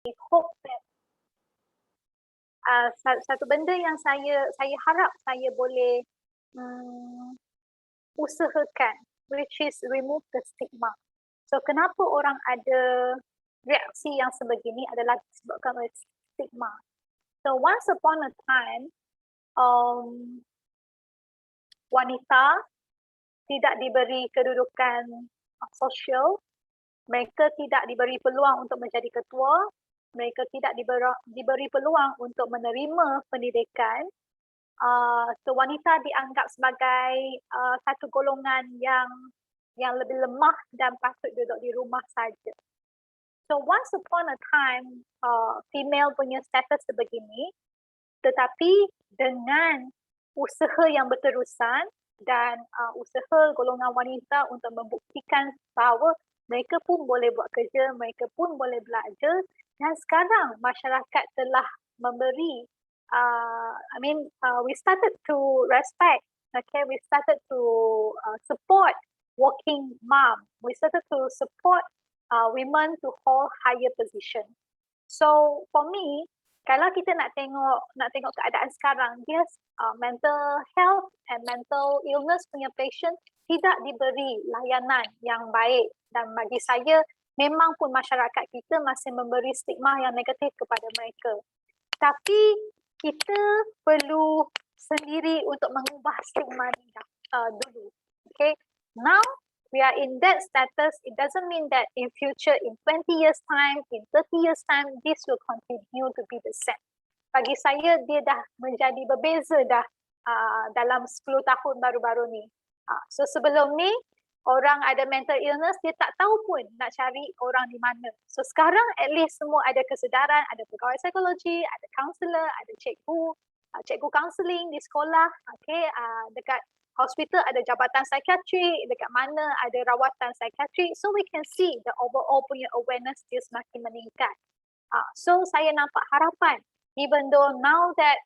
hope that satu benda yang saya harap saya boleh usahakan, which is remove the stigma. So kenapa orang ada reaksi yang sebegini adalah disebabkan oleh stigma. So once upon a time, wanita tidak diberi kedudukan sosial, mereka tidak diberi peluang untuk menjadi ketua, mereka tidak diberi peluang untuk menerima pendidikan. So wanita dianggap sebagai satu golongan yang lebih lemah dan patut duduk di rumah saja. So once upon a time, female punya status sebegini, tetapi dengan usaha yang berterusan dan usaha golongan wanita untuk membuktikan bahawa mereka pun boleh buat kerja, mereka pun boleh belajar, dan sekarang masyarakat telah memberi, we started to respect, okay, we started to support working mom, we started to support women to hold higher position. So for me, kalau kita nak tengok keadaan sekarang, dia mental health and mental illness punya patient tidak diberi layanan yang baik, dan bagi saya memang pun masyarakat kita masih memberi stigma yang negatif kepada mereka. Tapi kita perlu sendiri untuk mengubah stigma ni dulu. Okay, now we are in that status. It doesn't mean that in future, in 20 years time, in 30 years time, this will continue to be the same. Bagi saya, dia dah menjadi berbeza dah dalam 10 tahun baru-baru ni. So sebelum ni, orang ada mental illness, dia tak tahu pun nak cari orang di mana. So sekarang at least semua ada kesedaran, ada pegawai psikologi, ada kaunselor, ada cikgu counselling di sekolah, okay, dekat hospital ada jabatan psikiatri, dekat mana ada rawatan psikiatri. So we can see the overall punya awareness dia semakin meningkat. So saya nampak harapan, even though now that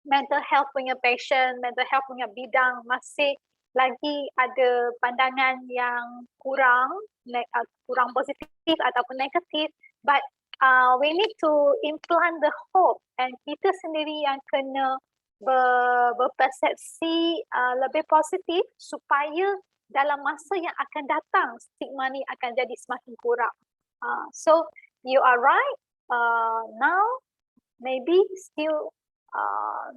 mental health punya patient, mental health punya bidang masih lagi ada pandangan yang kurang positif ataupun negatif, but we need to implant the hope, and kita sendiri yang kena berpersepsi lebih positif supaya dalam masa yang akan datang stigma ni akan jadi semakin kurang. So you are right, now maybe still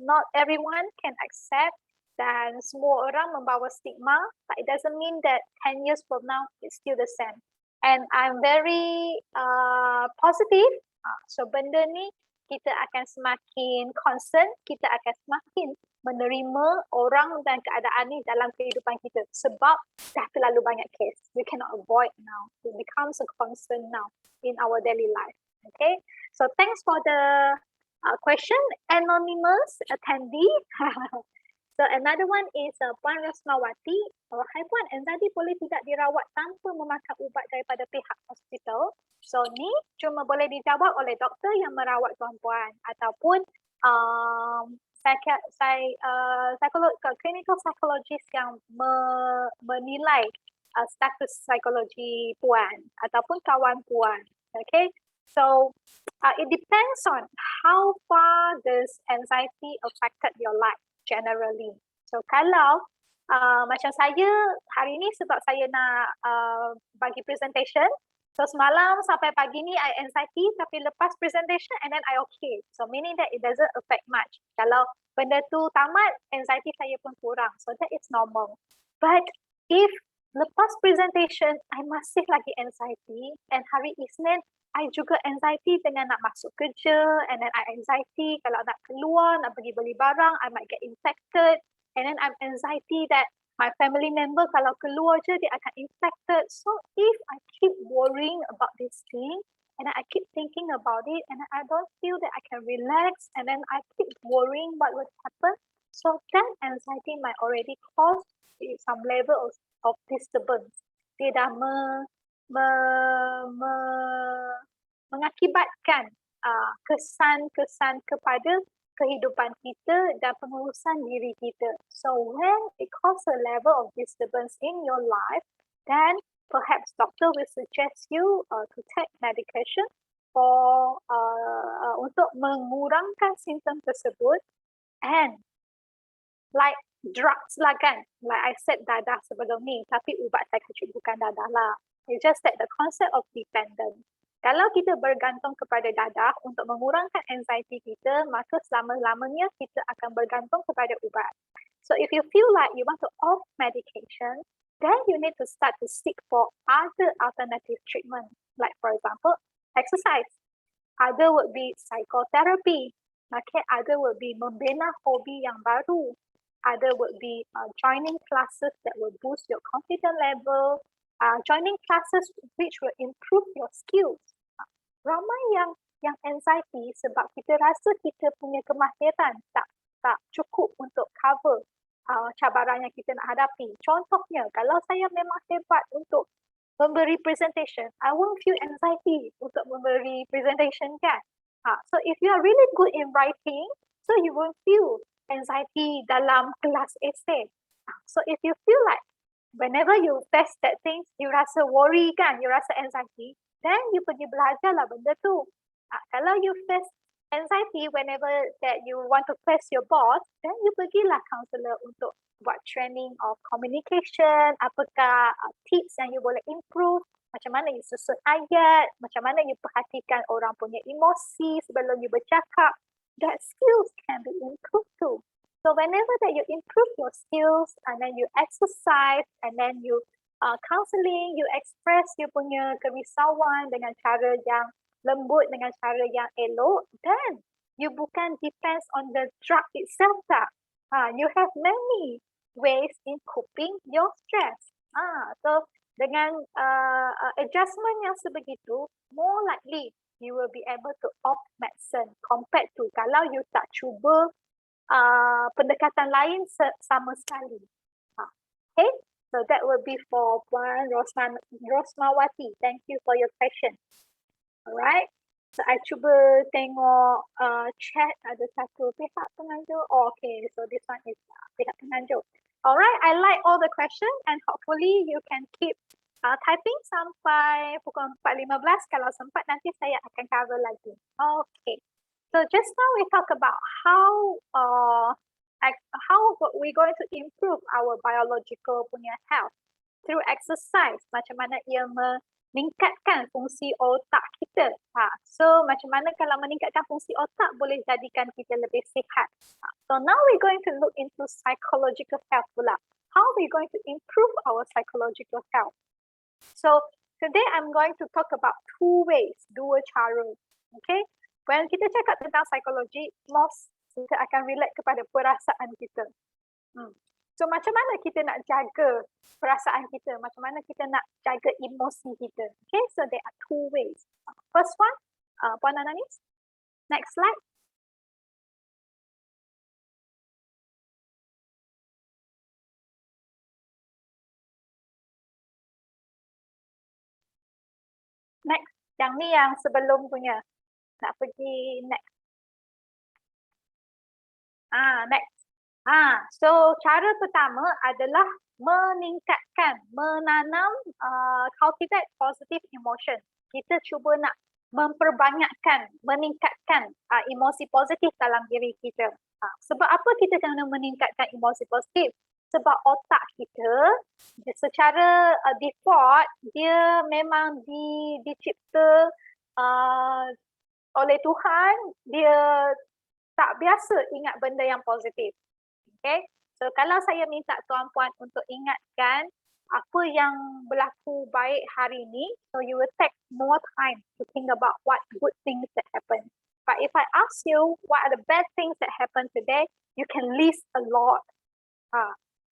not everyone can accept dan semua orang membawa stigma, but it doesn't mean that 10 years from now it's still the same. And I'm very positive. So benda ni kita akan semakin concern, kita akan semakin menerima orang dan keadaan ni dalam kehidupan kita sebab dah terlalu banyak case. We cannot avoid now. It becomes a concern now in our daily life. Okay, so thanks for the question, anonymous attendee. So another one is Puan Rasmawati. Hai Puan, anxiety boleh tidak dirawat tanpa memakan ubat daripada pihak hospital? So ni cuma boleh dijawab oleh doktor yang merawat tuan-puan ataupun clinical psychologist yang menilai status psikologi puan ataupun kawan puan. Okay, so it depends on how far this anxiety affected your life generally. So kalau macam saya hari ni sebab saya nak bagi presentation, so semalam sampai pagi ni I anxiety, tapi lepas presentation and then I okay. So meaning that it doesn't affect much. Kalau benda tu tamat, anxiety saya pun kurang. So that is normal. But if lepas presentation I masih lagi anxiety, and hari Isnin I juga anxiety dengan nak masuk kerja, and then I anxiety kalau nak keluar, nak pergi beli barang, I might get infected, and then I'm anxiety that my family member kalau keluar je dia akan infected. So if I keep worrying about this thing, and I keep thinking about it, and I don't feel that I can relax, and then I keep worrying what would happen, so that anxiety might already cause some level of disturbance. Dia dah mengakibatkan kesan-kesan kepada kehidupan kita dan pengurusan diri kita. So when it causes a level of disturbance in your life, then perhaps doctor will suggest you to take medication untuk mengurangkan simptom tersebut, and like drugs lah kan, like I said dadah sebelum ni, tapi ubat psikiatrik bukan dadah lah. It's just that the concept of dependent. Kalau kita bergantung kepada dadah untuk mengurangkan anxiety kita, maka selama-lamanya kita akan bergantung kepada ubat. So if you feel like you want to off medication, then you need to start to seek for other alternative treatment. Like for example, exercise. Other would be psychotherapy. Okay, other would be membina hobi yang baru. Other would be joining classes that will boost your confidence level. Joining classes which will improve your skills. Ramai yang anxiety sebab kita rasa kita punya kemahiran tak cukup untuk cover cabaran yang kita nak hadapi. Contohnya, kalau saya memang hebat untuk memberi presentation, I won't feel anxiety untuk memberi presentation kan. So if you are really good in writing, so you won't feel anxiety dalam kelas essay. So if you feel like whenever you test that thing, you rasa worry kan, you rasa anxiety, then you pergi belajarlah benda tu. Kalau you face anxiety whenever that you want to face your boss, then you pergilah counselor untuk buat training of communication, apakah tips yang you boleh improve, macam mana you susun ayat, macam mana you perhatikan orang punya emosi sebelum you bercakap. That skills can be improved too. So whenever that you improve your skills and then you exercise and then you counseling, you express you punya kerisauan dengan cara yang lembut, dengan cara yang elok, then you bukan depends on the drug itself tak. You have many ways in coping your stress. So dengan adjustment yang sebegitu, more likely you will be able to off medicine compared to kalau you tak cuba pendekatan lain sama sekali. Okay, so that will be for Puan Rosmawati. Thank you for your question. Alright, so I cuba tengok chat ada satu pihak penganjur. Oh, okay, so this one is pihak penganjur. Alright, I like all the questions and hopefully you can keep typing sampai pukul 4.15. Kalau sempat nanti saya akan cover lagi. Okay, so just now we talk about how we're going to improve our biological punya health through exercise. Macam mana ia meningkatkan fungsi otak kita. So macam mana kalau meningkatkan fungsi otak boleh jadikan kita lebih sihat. So now we're going to look into psychological health pula. How are we going to improve our psychological health? So today I'm going to talk about two ways, dua cara. Okay? When kita cakap tentang psikologi, most kita akan relate kepada perasaan kita. So macam mana kita nak jaga perasaan kita? Macam mana kita nak jaga emosi kita? Okay, so there are two ways. First one, Puan Ananis. Next slide. Next, yang ni yang sebelum punya. Nak pergi next. Next. So cara pertama adalah meningkatkan, menanam, cultivate positive emotion. Kita cuba nak memperbanyakkan, meningkatkan emosi positif dalam diri kita. Sebab apa kita kena meningkatkan emosi positif? Sebab otak kita secara default dia memang dicipta oleh Tuhan, dia tak biasa ingat benda yang positif. Okay, so kalau saya minta tuan-puan untuk ingatkan apa yang berlaku baik hari ini, so you will take more time to think about what good things that happen. But if I ask you what are the bad things that happen today, you can list a lot.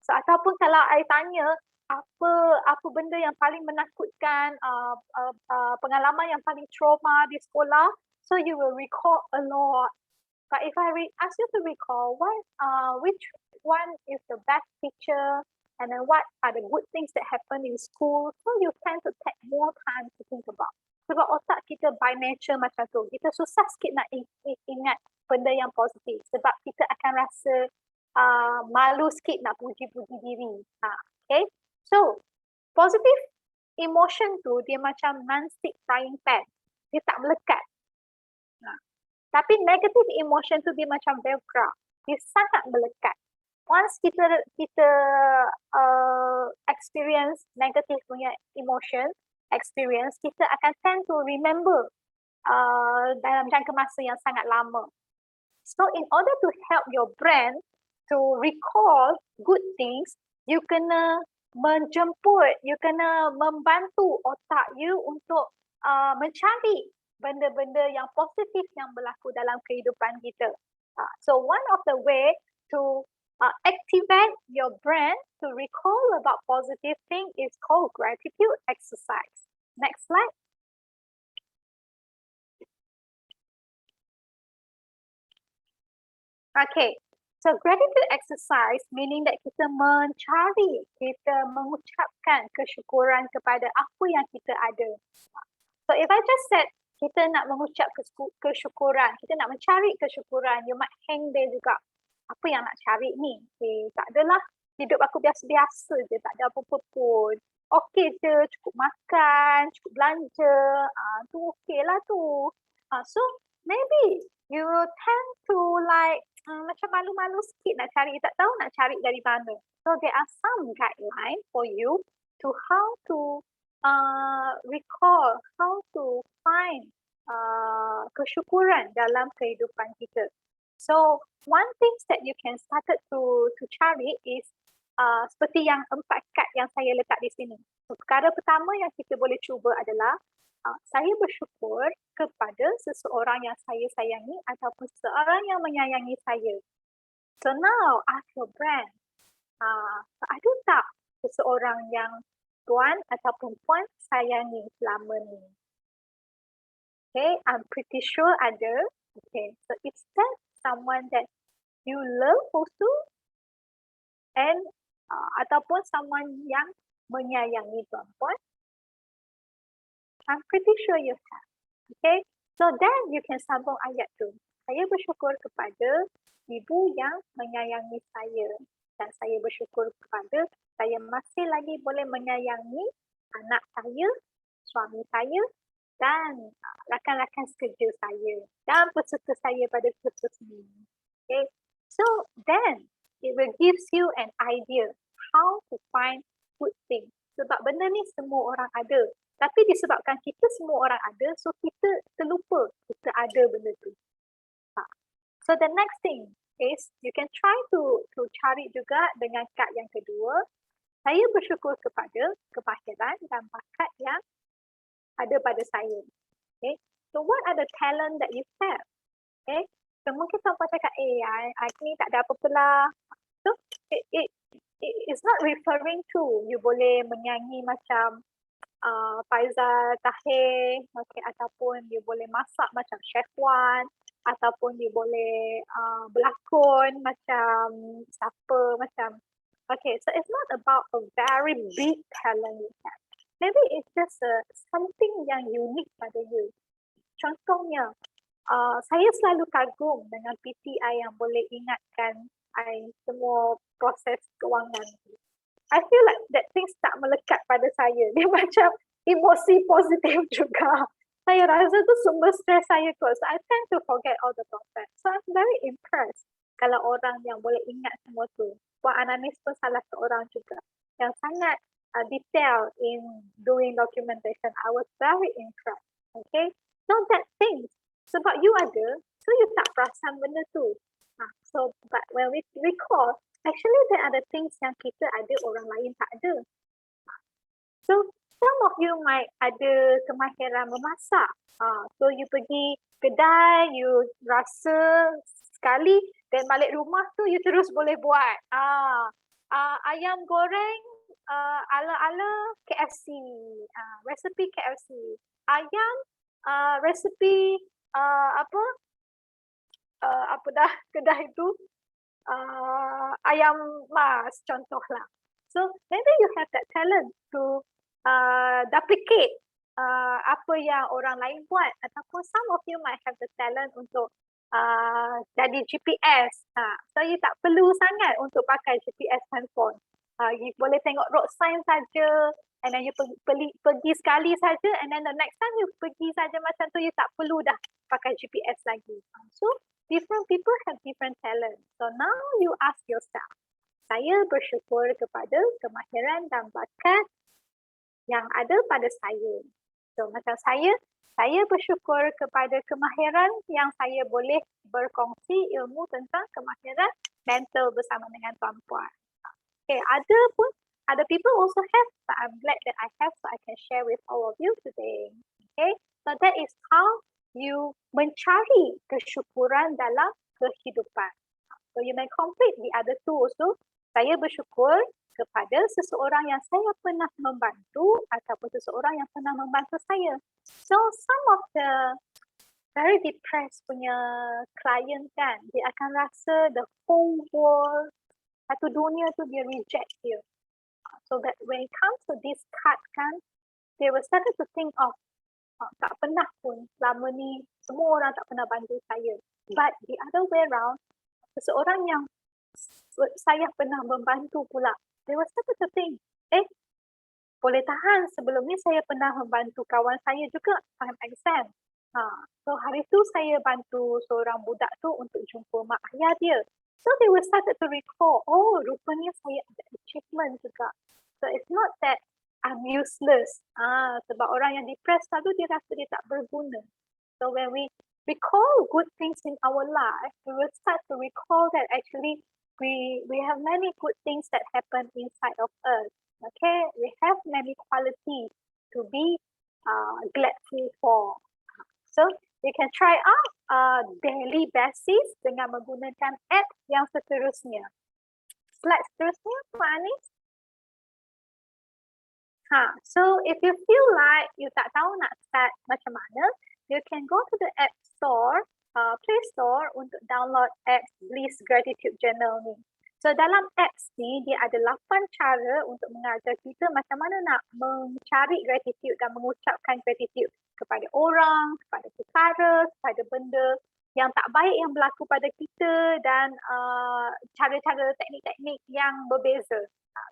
So ataupun kalau I tanya apa benda yang paling menakutkan, pengalaman yang paling trauma di sekolah, so you will recall a lot. But if I ask you to recall which one is the best teacher and then what are the good things that happen in school, so you tend to take more time to think about. Sebab otak kita by nature macam tu. Kita susah sikit nak ingat benda yang positif sebab kita akan rasa malu sikit nak puji-puji diri. Okay, so positive emotion tu dia macam non-stick frying pan. Dia tak melekat. Tapi negative emotion tu dia macam Velcro. Dia sangat melekat. Once kita experience negative punya emotion, experience, kita akan tend to remember dalam jangka masa yang sangat lama. So in order to help your brain to recall good things, you kena menjemput, you kena membantu otak you untuk mencari benda-benda yang positif yang berlaku dalam kehidupan kita. So one of the way to activate your brain to recall about positive things is called gratitude exercise. Next slide. Okay, so gratitude exercise meaning that kita mencari, kita mengucapkan kesyukuran kepada apa yang kita ada. So if I just said kita nak mengucap kesyukuran, kita nak mencari kesyukuran, you might hang there juga. Apa yang nak cari ni? Tak adalah, hidup aku biasa-biasa je, tak ada apa-apa pun. Okey je, cukup makan, cukup belanja, tu okey lah tu. So maybe you tend to like macam malu-malu sikit nak cari, tak tahu nak cari dari mana. So there are some guidelines for you to how to recall, how to find kesyukuran dalam kehidupan kita. So one thing that you can start to cari is seperti yang 4 kad yang saya letak di sini. So, perkara pertama yang kita boleh cuba adalah saya bersyukur kepada seseorang yang saya sayangi ataupun seseorang yang menyayangi saya. So now ask your brain, ada tak seseorang yang tuan ataupun puan sayangi selama ni? Okay, I'm pretty sure ada. Okay, so is that someone that you love also? And ataupun someone yang menyayangi tuan-puan? I'm pretty sure you have. Okay, so then you can sambung ayat tu. Saya bersyukur kepada ibu yang menyayangi saya. Dan saya bersyukur kepada saya masih lagi boleh menyayangi anak saya, suami saya dan rakan-rakan kerja saya dan peserta saya pada kursus ini. Okay, so then it will gives you an idea how to find good things. Sebab benda ni semua orang ada. Tapi disebabkan kita semua orang ada, so kita terlupa kita ada benda tu. So the next thing is you can try to cari juga dengan kad yang kedua. Saya bersyukur kepada kemahiran dan bakat yang ada pada saya. Okay. So what are the talent that you have? Okay. So mungkin sampai cakap, I ni tak ada apa-apa lah. So it's not referring to you boleh menyanyi macam Faizal Tahir, okay, ataupun you boleh masak macam Chef Wan, ataupun you boleh berlakon macam siapa, macam okay, so it's not about a very big talent you have. Maybe it's just something yang unik pada you. Contohnya, saya selalu kagum dengan PTI yang boleh ingatkan I semua proses kewangan. I feel like that things tak melekat pada saya. Dia macam emosi positif juga. Saya rasa tu sumber stres saya kot. So I tend to forget all the process. So I'm very impressed kalau orang yang boleh ingat semua tu. Puan Ananis pun salah seorang juga yang sangat detail in doing documentation. I was very impressed. Okay, so that things sebab you ada, so you tak perasan benda tu. So but when we recall, actually there are the things yang kita ada orang lain tak ada. So some of you might ada kemahiran memasak. So you pergi kedai, you rasa sekali, dan balik rumah tu you terus boleh buat. Ayam goreng ala-ala KFC, resepi KFC. Ayam resepi apa dah kedai itu, ayam mas contohlah. So maybe you have that talent to duplicate apa yang orang lain buat, ataupun some of you might have the talent untuk jadi GPS. So you tak perlu sangat untuk pakai GPS handphone. You boleh tengok road sign saja, and then you pergi sekali saja, and then the next time you pergi saja macam tu, you tak perlu dah pakai GPS lagi. So different people have different talent. So now you ask yourself, saya bersyukur kepada kemahiran dan bakat yang ada pada saya. So macam saya bersyukur kepada kemahiran yang saya boleh berkongsi ilmu tentang kemahiran mental bersama dengan tuan-puan. Okay, other people also have, but I'm glad that I have, so I can share with all of you today. Okay, so that is how you mencari kesyukuran dalam kehidupan. So you may complete the other two also. Saya bersyukur kepada seseorang yang saya pernah membantu ataupun seseorang yang pernah membantu saya. So some of the very depressed punya client kan, dia akan rasa the whole world, satu dunia tu dia reject dia. So that when it comes to this card kan, they will start to think of, tak pernah pun selama ni semua orang tak pernah bantu saya. But the other way around, seseorang yang saya pernah membantu pula, they will start to think, boleh tahan sebelum ni saya pernah membantu kawan saya juga time exam. So hari tu saya bantu seorang budak tu untuk jumpa mak ayah dia. So they will start to recall, oh rupanya saya ada achievement juga. So it's not that I'm useless. Sebab orang yang depressed selalu dia rasa dia tak berguna. So when we recall good things in our life, we will start to recall that actually we have many good things that happen inside of us. Okay, we have many qualities to be grateful for. So you can try out daily basis dengan menggunakan app yang seterusnya. Slide seterusnya, Pak Anis. So if you feel like you tak tahu nak start macam mana, you can go to the App Store, Play Store untuk download apps Bliss Gratitude Journal ni. So dalam apps ni, dia ada 8 cara untuk mengajar kita macam mana nak mencari gratitude dan mengucapkan gratitude kepada orang, kepada perkara, kepada benda yang tak baik yang berlaku pada kita dan cara-cara teknik-teknik yang berbeza.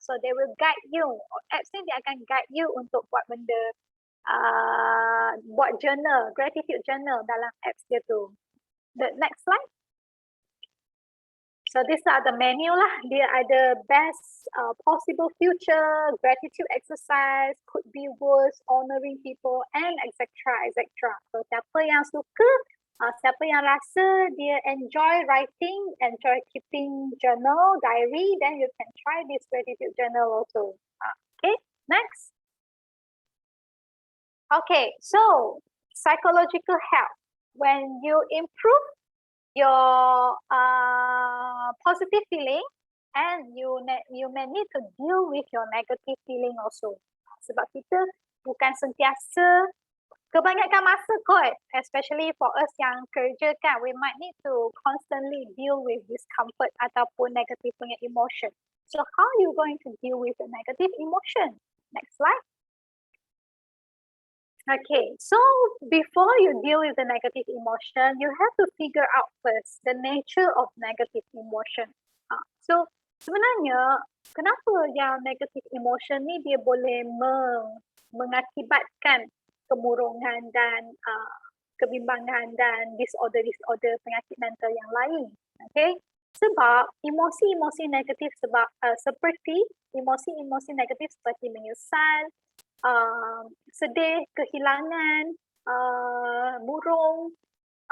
So they will guide you. Apps ni dia akan guide you untuk buat benda, buat journal, gratitude journal dalam apps dia tu. The next slide. So these are the menu lah. Dia ada best possible future, gratitude exercise, could be worse, honoring people, and etc. etc. So siapa yang suka, siapa yang rasa dia enjoy writing, enjoy keeping journal, diary, then you can try this gratitude journal also. Okay, next. Okay, so psychological health. When you improve your positive feeling, and you may need to deal with your negative feeling also. Sebab kita bukan sentiasa, kebanyakan masa kot, especially for us yang kerja kan, we might need to constantly deal with discomfort ataupun negative punya emotion. So how are you going to deal with the negative emotion? Next slide. Okay, so before you deal with the negative emotion, you have to figure out first the nature of negative emotion. So sebenarnya kenapa yang negative emotion ni dia boleh mengakibatkan kemurungan dan kebimbangan dan disorder penyakit mental yang lain. Okay, sebab emosi-emosi negatif seperti emosi-emosi negatif seperti menyesal, sedih, kehilangan, murung,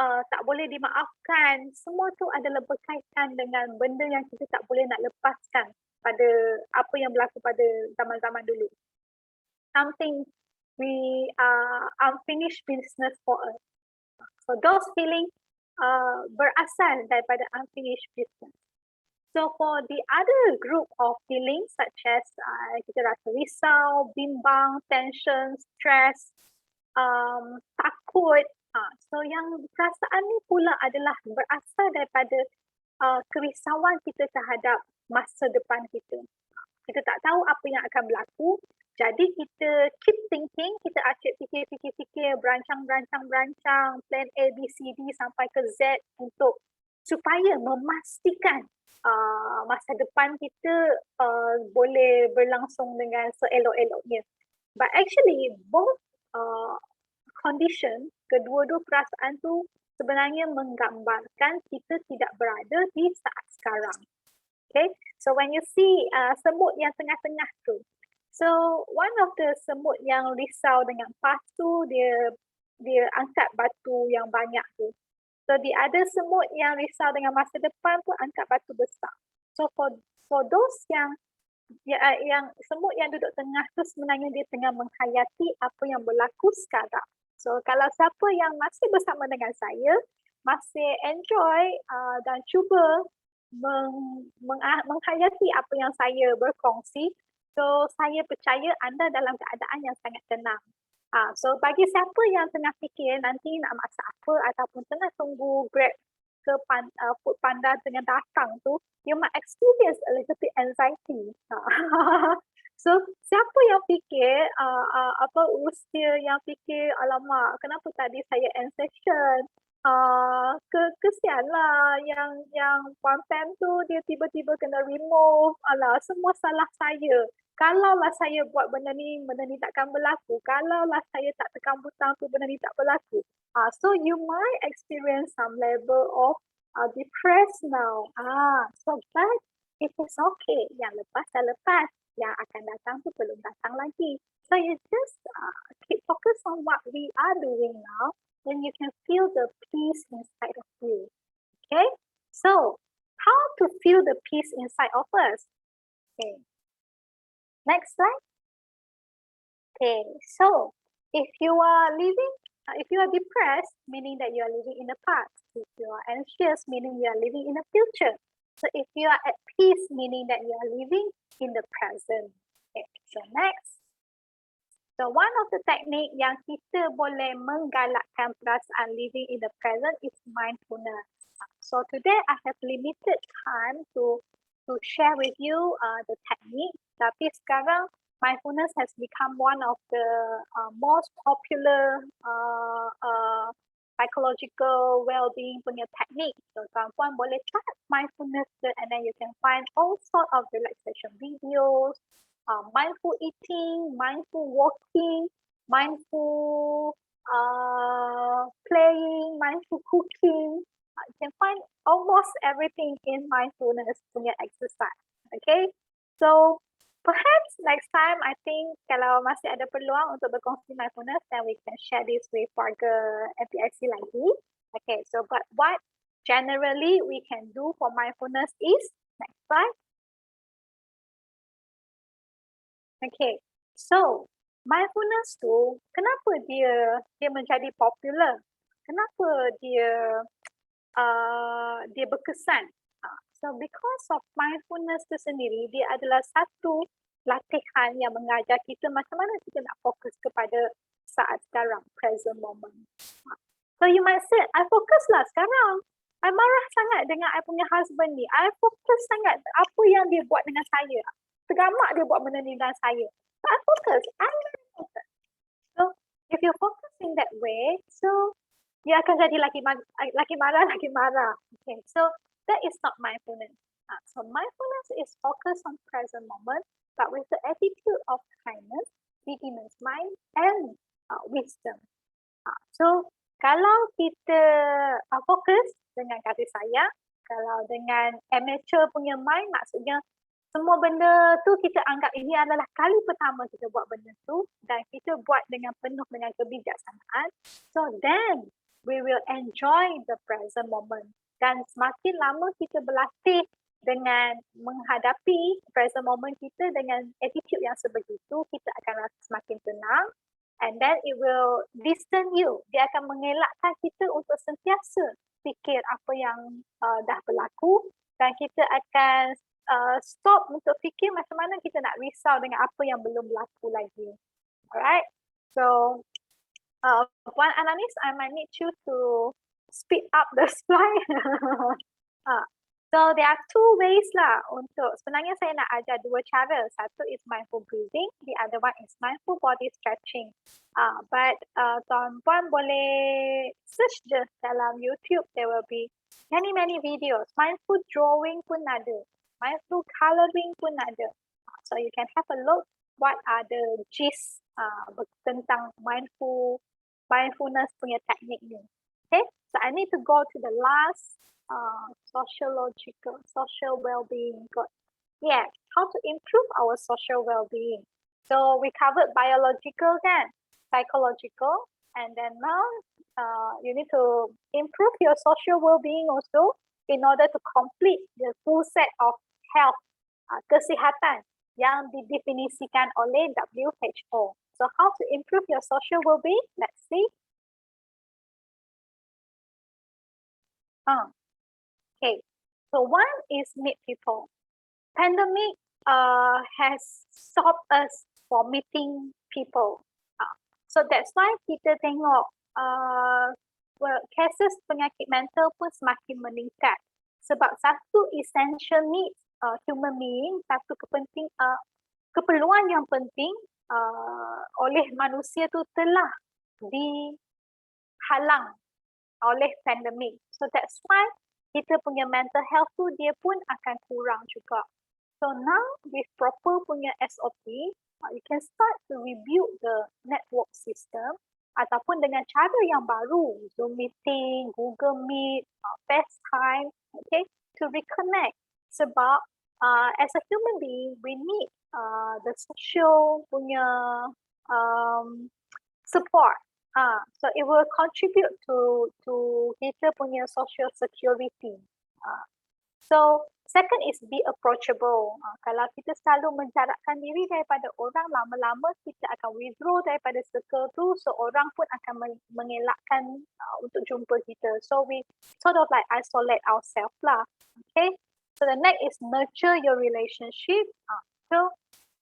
tak boleh dimaafkan, semua tu adalah berkaitan dengan benda yang kita tak boleh nak lepaskan pada apa yang berlaku pada zaman-zaman dulu. Something unfinished business for us. So those feelings berasal daripada unfinished business. So for the other group of feelings such as kita rasa risau, bimbang, tension, stress, takut. So yang perasaan ni pula adalah berasal daripada kerisauan kita terhadap masa depan kita. Kita tak tahu apa yang akan berlaku. Jadi kita keep thinking, kita asyik fikir, berancang, plan A, B, C, D sampai ke Z untuk supaya memastikan masa depan kita boleh berlangsung dengan seelok-eloknya. But actually both condition kedua-dua perasaan tu sebenarnya menggambarkan kita tidak berada di saat sekarang. Okay, so when you see semut yang tengah-tengah tu, so one of the semut yang risau dengan pas tu, dia angkat batu yang banyak tu. So the other semut yang risau dengan masa depan tu angkat batu besar. So for those yang semut yang duduk tengah tu sebenarnya dia tengah menghayati apa yang berlaku sekarang. So kalau siapa yang masih bersama dengan saya, masih enjoy dan cuba menghayati apa yang saya berkongsi, so saya percaya anda dalam keadaan yang sangat tenang. So bagi siapa yang tengah fikir nanti nak masak apa ataupun tengah tunggu Grab ke Foodpanda dengan datang tu, you might experience a little bit anxiety. So siapa yang fikir usia yang fikir alamak kenapa tadi saya end session, kesianlah yang Pam tu dia tiba-tiba kena remove, alah semua salah saya. Kalaulah saya buat benda ni takkan berlaku. Kalaulah saya tak tekan butang tu benda ni tak berlaku. So you might experience some level of depressed now. So but it is okay. Yang lepas dah lepas. Yang akan datang tu belum datang lagi. So you just keep focus on what we are doing now, then you can feel the peace inside of you. Okay? So how to feel the peace inside of us? Okay. Next slide. Okay, so if you are depressed, meaning that you are living in the past. If you are anxious, meaning you are living in the future. So if you are at peace, meaning that you are living in the present. Okay, so next. So one of the technique yang kita boleh menggalakkan perasaan living in the present is mindfulness. So today I have limited time to share with you the technique. Tapi sekarang mindfulness has become one of the most popular psychological well-being punya technique. So tuan-puan boleh chat mindfulness and then you can find all sort of relaxation videos, mindful eating, mindful walking, mindful playing, mindful cooking. You can find almost everything in mindfulness punya exercise. Okay, so perhaps next time I think kalau masih ada peluang untuk berkongsi mindfulness, then we can share this with warga MPIC lagi. Okay, so but what generally we can do for mindfulness is, next slide. Okay, so mindfulness tu kenapa dia menjadi popular? Kenapa dia berkesan? So because of mindfulness tu sendiri, dia adalah satu latihan yang mengajar kita macam mana kita nak fokus kepada saat sekarang, present moment. So you might say, I fokus lah sekarang. I marah sangat dengan I punya husband ni. I fokus sangat apa yang dia buat dengan saya. Tergamak dia buat benda ni dengan saya. So I fokus. Focus. So if you focus in that way, so dia akan jadi lagi marah. Okay, so that is not mindfulness. So mindfulness is focus on present moment, but with the attitude of kindness, steadiness, mind, and wisdom. So kalau kita fokus dengan kasih sayang, kalau dengan amateur punya mind, maksudnya semua benda tu kita anggap ini adalah kali pertama kita buat benda tu dan kita buat dengan penuh dengan kebijaksanaan. So then we will enjoy the present moment. Dan semakin lama kita berlatih dengan menghadapi present moment kita dengan attitude yang sebegitu, kita akan rasa semakin tenang. And then it will distance you. Dia akan mengelakkan kita untuk sentiasa fikir apa yang dah berlaku. Dan kita akan stop untuk fikir macam mana kita nak risau dengan apa yang belum berlaku lagi. Alright. So, Puan Ananis, I might need you to speed up the slide. So there are two ways lah untuk, sebenarnya saya nak ajar dua cara. Satu is mindful breathing, the other one is mindful body stretching. But tuan-puan boleh search je dalam YouTube, there will be many videos. Mindful drawing pun ada, mindful coloring pun ada. So you can have a look what are the gist tentang mindful mindfulness punya teknik ni. Okay, so I need to go to the last social well-being. Yeah, how to improve our social well-being. So we covered biological kan, psychological, and then now you need to improve your social well-being also in order to complete the full set of health, kesihatan yang didefinisikan oleh WHO. So how to improve your social well-being? Let's see. Okay, so one is meet people. Pandemic has stopped us from meeting people. So that's why kita tengok cases penyakit mental pun semakin meningkat. Sebab satu essential needs human being, satu keperluan yang penting oleh manusia tu telah dihalang oleh pandemik. So that's why kita punya mental health tu dia pun akan kurang juga. So now with proper punya SOP, you can start to rebuild the network system ataupun dengan cara yang baru, Zoom meeting, Google Meet, FaceTime, okay, to reconnect. Sebab as a human being, we need the social punya support. So it will contribute to kita punya social security. So second is be approachable. Kalau kita selalu menjarakkan diri daripada orang, lama-lama kita akan withdraw daripada circle tu, so orang pun akan mengelakkan untuk jumpa kita. So we sort of like isolate ourselves lah. Okay. So the next is nurture your relationship. So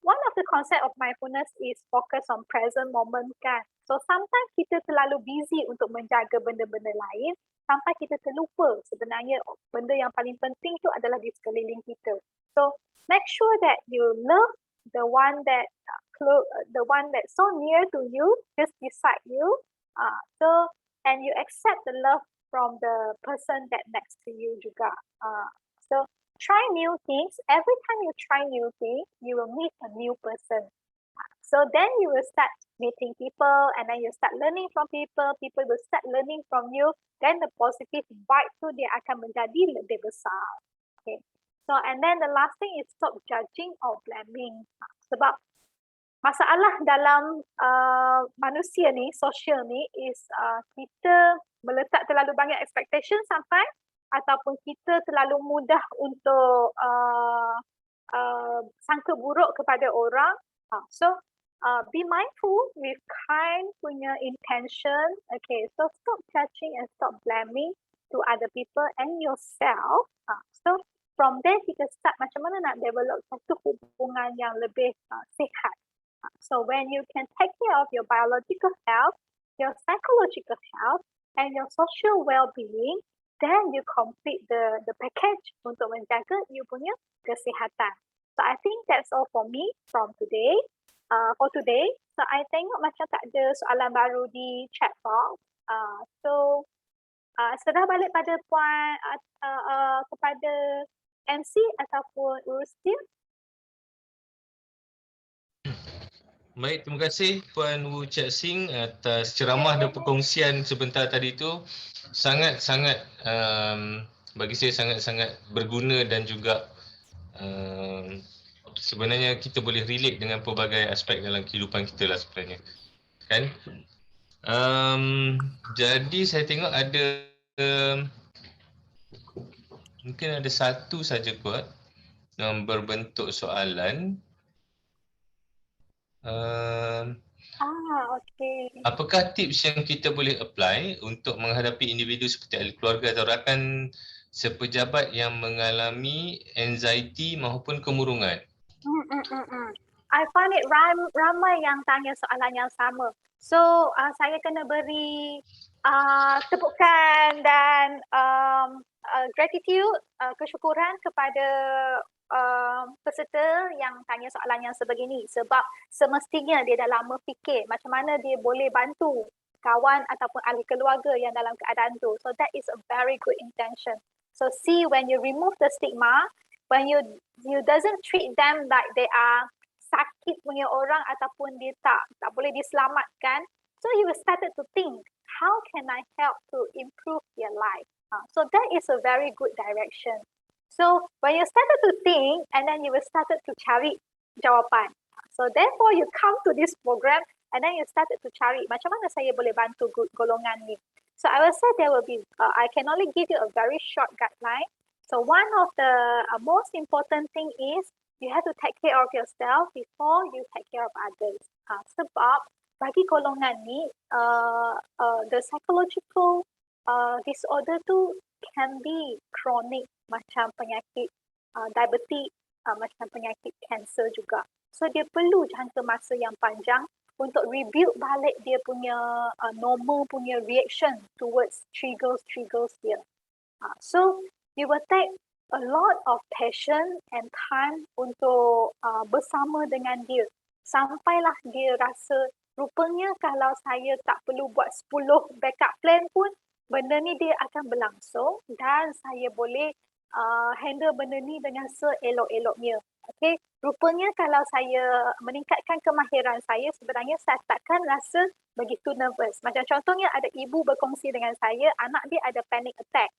one of the concept of mindfulness is focus on present moment kan. So sometimes kita terlalu busy untuk menjaga benda-benda lain sampai kita terlupa sebenarnya benda yang paling penting tu adalah di sekeliling kita. So make sure that you love the one that so near to you, just beside you. And you accept the love from the person that next to you juga. So try new things. Every time you try new things, you will meet a new person. So then you will start meeting people, and then you start learning from people. People will start learning from you. Then the positive vibe tu dia akan menjadi lebih besar. Okay. So and then the last thing is stop judging or blaming. Sebab masalah dalam manusia ni, sosial ni is kita meletak terlalu banyak expectation sampai ataupun kita terlalu mudah untuk sangka buruk kepada orang. So be mindful with kind punya intention. Okay, so stop judging and stop blaming to other people and yourself. So from there kita start macam mana nak develop satu hubungan yang lebih sihat. So when you can take care of your biological health, your psychological health, and your social well-being, then you complete the package untuk menjaga you punya kesihatan. So I think that's all for me from today. For today, so I tengok macam tak ada soalan baru di chat box. So serah balik pada puan kepada MC ataupun Urustia. Baik, terima kasih Puan Wu Chiat Sing atas ceramah dan perkongsian sebentar tadi itu. Sangat-sangat bagi saya sangat-sangat berguna dan juga sebenarnya kita boleh relate dengan pelbagai aspek dalam kehidupan kita lah sebenarnya. Kan? Jadi saya tengok ada mungkin ada satu saja kot yang berbentuk soalan. Okay. Apakah tips yang kita boleh apply untuk menghadapi individu seperti ahli keluarga atau rakan sepejabat yang mengalami anxiety maupun kemurungan? I find it ramai yang tanya soalan yang sama. So saya kena beri tepukan dan gratitude, kesyukuran kepada peserta yang tanya soalan yang sebegini, sebab semestinya dia dah lama fikir macam mana dia boleh bantu kawan ataupun ahli keluarga yang dalam keadaan tu. So that is a very good intention. So see, when you remove the stigma, when you doesn't treat them like they are sakit punya orang ataupun dia tak boleh diselamatkan, So you will started to think, how can I help to improve their life? So that is a very good direction. So when you started to think, and then you will started to cari jawapan. So therefore you come to this program, and then you started to cari macam mana saya boleh bantu golongan ni. So I will say there will be, I can only give you a very short guideline. So one of the most important thing is you have to take care of yourself before you take care of others. Sebab bagi golongan ni, the psychological disorder tu can be chronic, macam penyakit diabetes, macam penyakit kanser juga. So dia perlu jangka masa yang panjang untuk rebuild balik dia punya normal punya reaction towards triggers dia. So you will take a lot of patience and time untuk bersama dengan dia sampailah dia rasa rupanya kalau saya tak perlu buat 10 backup plan pun benda ni dia akan berlangsung dan saya boleh handle benda ni dengan seelok-eloknya. Okay, rupanya kalau saya meningkatkan kemahiran saya, sebenarnya saya takkan rasa begitu nervous. Macam contohnya ada ibu berkongsi dengan saya, anak dia ada panic attack.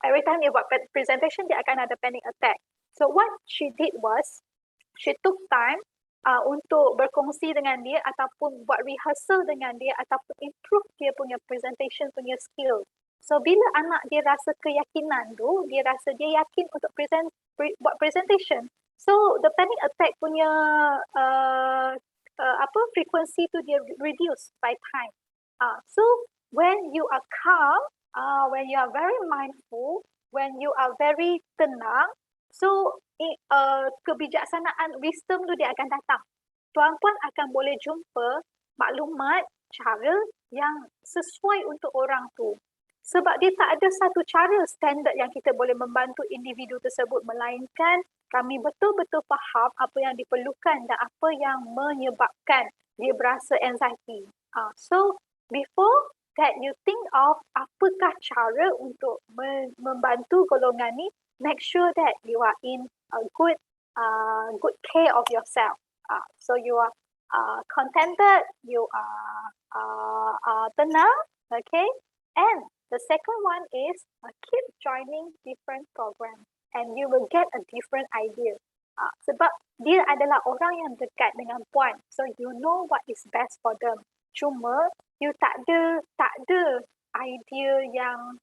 Every time dia buat presentation, dia akan ada panic attack. So what she did was, she took time untuk berkongsi dengan dia ataupun buat rehearsal dengan dia ataupun improve dia punya presentation punya skill. So bila anak dia rasa keyakinan tu, dia rasa dia yakin untuk buat presentation. So the panic attack punya frequency tu dia reduce by time. So when you are calm, when you are very mindful, when you are very tenang, so kebijaksanaan wisdom tu dia akan datang. Tuan-puan akan boleh jumpa maklumat, cara yang sesuai untuk orang tu. Sebab dia tak ada satu cara standard yang kita boleh membantu individu tersebut, melainkan kami betul-betul faham apa yang diperlukan dan apa yang menyebabkan dia berasa anxiety. So before that you think of apakah cara untuk membantu golongan ni, make sure that you are in a good care of yourself. So you are contented, you are tenang, okay? And the second one is keep joining different programs and you will get a different idea. Sebab dia adalah orang yang dekat dengan puan, so you know what is best for them. Cuma you tak ada idea yang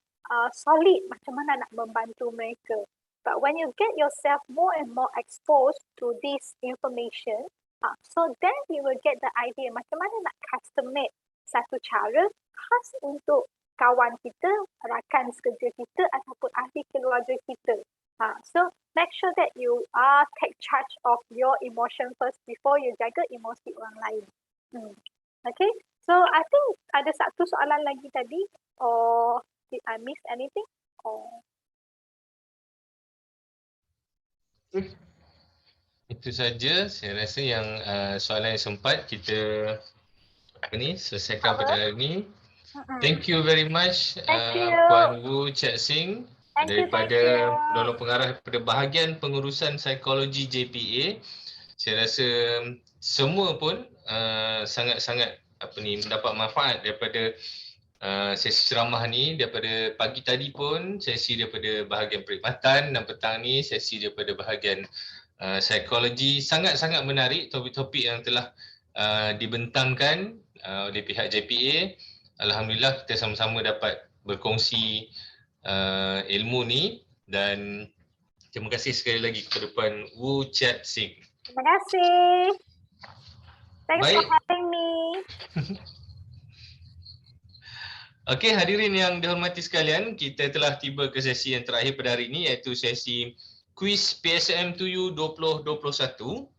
solid macam mana nak membantu mereka. But when you get yourself more and more exposed to this information, so then you will get the idea macam mana nak custom made satu cara khas untuk kawan kita, rakan sekerja kita ataupun ahli keluarga kita. So make sure that you take charge of your emotion first before you jaga emosi orang lain. Okay, so I think ada satu soalan lagi tadi, or did I miss anything? Itu saja, saya rasa yang soalan yang sempat kita selesaikan pada hari ini. Thank you very much Puan Wu Chat Sing daripada penolong pengarah daripada bahagian pengurusan psikologi JPA. Saya rasa semua pun sangat-sangat mendapat manfaat daripada sesi ceramah ni. Daripada pagi tadi pun sesi daripada bahagian perkhidmatan dan petang ni sesi daripada bahagian psikologi. Sangat-sangat menarik topik-topik yang telah dibentangkan oleh pihak JPA. Alhamdulillah kita sama-sama dapat berkongsi ilmu ni dan terima kasih sekali lagi kepada Puan Wu Chat Sing. Terima kasih. Thanks Baik. for having me. Okey, hadirin yang dihormati sekalian, kita telah tiba ke sesi yang terakhir pada hari ini iaitu sesi kuis PSM 2U 2021.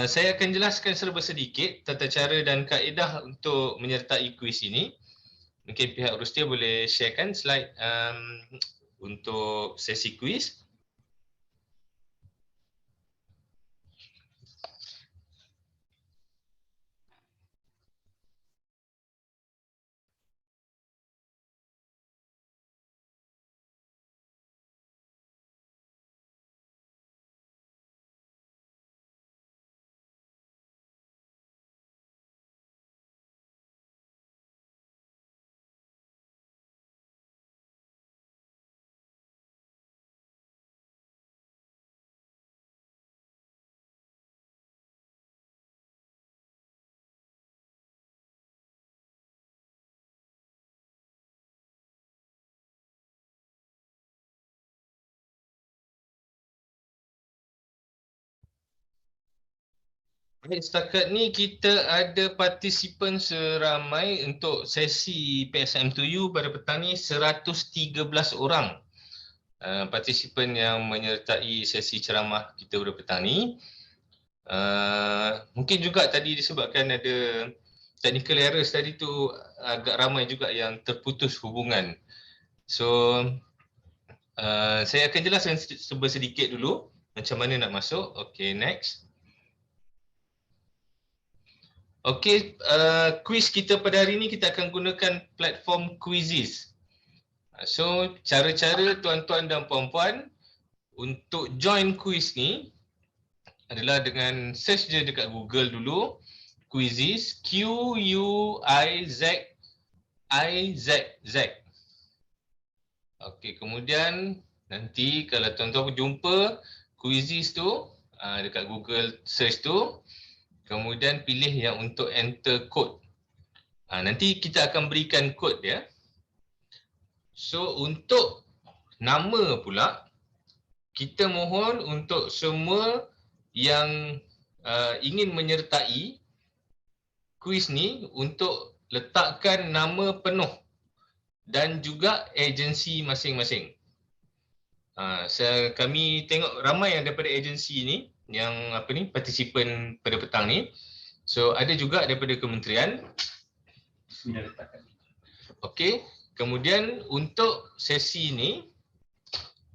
Saya akan jelaskan serba sedikit tata cara dan kaedah untuk menyertai kuis ini. Mungkin pihak Rustia boleh sharekan slide untuk sesi kuis. Baik, setakat ni kita ada partisipan seramai untuk sesi PSM2U pada petang ni 113 orang. Partisipan yang menyertai sesi ceramah kita pada petang ni. Mungkin juga tadi disebabkan ada technical errors tadi tu, agak ramai juga yang terputus hubungan. So saya akan jelaskan sedikit dulu macam mana nak masuk. Okay, next. Okay, quiz kita pada hari ini kita akan gunakan platform Quizizz. So, cara-cara tuan-tuan dan puan-puan untuk join quiz ni adalah dengan search je dekat Google dulu, Quizizz, Q-U-I-Z-I-Z-Z. Okay, kemudian nanti kalau tuan-tuan jumpa Quizizz tu dekat Google search tu, kemudian pilih yang untuk enter code. Nanti kita akan berikan kod dia. So untuk nama pula, kita mohon untuk semua yang ingin menyertai kuis ni untuk letakkan nama penuh dan juga agensi masing-masing. Kami tengok ramai yang daripada agensi ni yang partisipan pada petang ni. So ada juga daripada kementerian. Okey, kemudian untuk sesi ni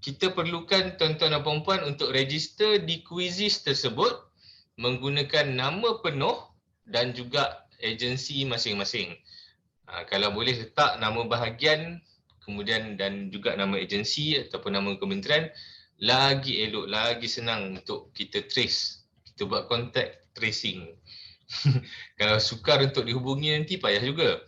kita perlukan tuan-tuan dan puan-puan untuk register di Quizizz tersebut menggunakan nama penuh dan juga agensi masing-masing. Kalau boleh letak nama bahagian kemudian dan juga nama agensi ataupun nama kementerian, lagi elok, lagi senang untuk kita trace. Kita buat contact tracing. Kalau sukar untuk dihubungi nanti payah juga.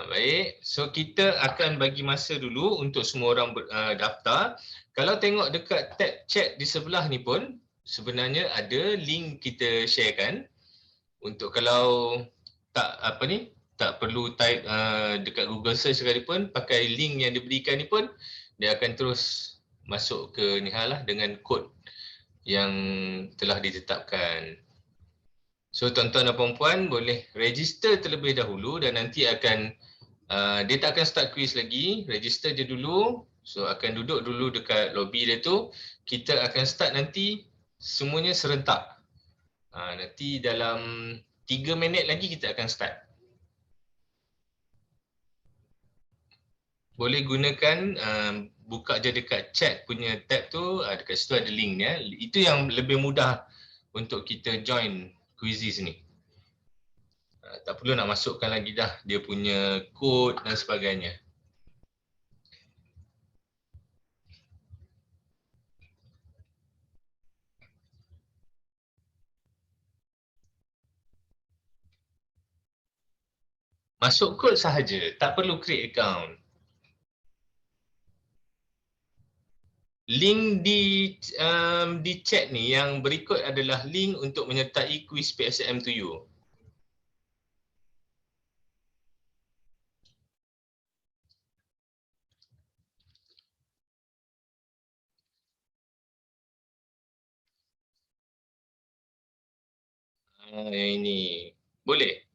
Baik, so kita akan bagi masa dulu untuk semua orang daftar. Kalau tengok dekat tab chat di sebelah ni pun sebenarnya ada link kita sharekan. Untuk kalau tak tak perlu type dekat Google search sekalipun, pakai link yang diberikan ni pun dia akan terus masuk ke ni hal lah dengan kod yang telah ditetapkan. So tuan-tuan dan puan-puan boleh register terlebih dahulu dan nanti akan dia tak akan start quiz lagi, register je dulu. So akan duduk dulu dekat lobby dia tu. Kita akan start nanti semuanya serentak. Nanti dalam 3 minit lagi kita akan start. Boleh gunakan buka je dekat chat punya tab tu, dekat situ ada link dia. Itu yang lebih mudah untuk kita join Quizizz ni. Tak perlu nak masukkan lagi dah dia punya kod dan sebagainya. Masuk kod sahaja, tak perlu create account. Link di chat ni yang berikut adalah link untuk menyertai kuis PSM2U. Yang ini boleh.